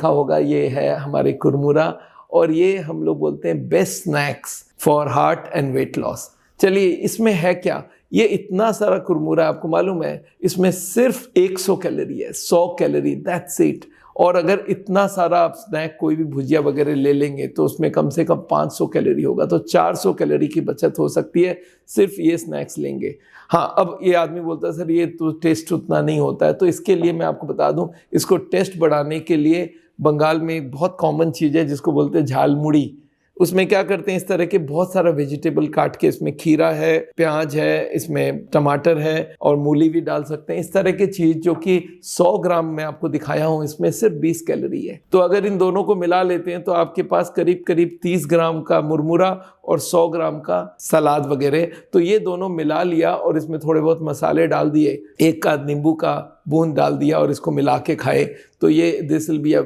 देखा होगा, ये है हमारे कुरमुरा और ये हम लोग बोलते हैं best snacks for heart and weight loss. चलिए, इसमें है क्या? ये इतना सारा कुरमुरा, आपको मालूम है इसमें सिर्फ 100 कैलोरी है, 100 कैलोरी, दैट्स इट। और अगर इतना सारा आप स्नैक कोई भी भुजिया वगैरह ले लेंगे तो उसमें कम से कम 500 कैलोरी होगा, तो 400 कैलोरी की बचत हो सकती है सिर्फ ये स्नैक्स लेंगे। हाँ, अब ये आदमी बोलता है सर ये तो टेस्ट उतना नहीं होता है, तो इसके लिए मैं आपको बता दूं, इसको टेस्ट बढ़ाने के लिए बंगाल में एक बहुत कॉमन चीज़ है जिसको बोलते हैं झालमुड़ी। उसमें क्या करते हैं, इस तरह के बहुत सारा वेजिटेबल काट के, इसमें खीरा है, प्याज है, इसमें टमाटर है और मूली भी डाल सकते हैं। इस तरह की चीज़ जो कि 100 ग्राम में आपको दिखाया हूँ, इसमें सिर्फ 20 कैलोरी है। तो अगर इन दोनों को मिला लेते हैं तो आपके पास करीब करीब 30 ग्राम का मुरमुरा और 100 ग्राम का सलाद वगैरह। तो ये दोनों मिला लिया और इसमें थोड़े बहुत मसाले डाल दिए, एक आध नींबू का बूंद डाल दिया और इसको मिला के खाए, तो ये दिस विल बी अ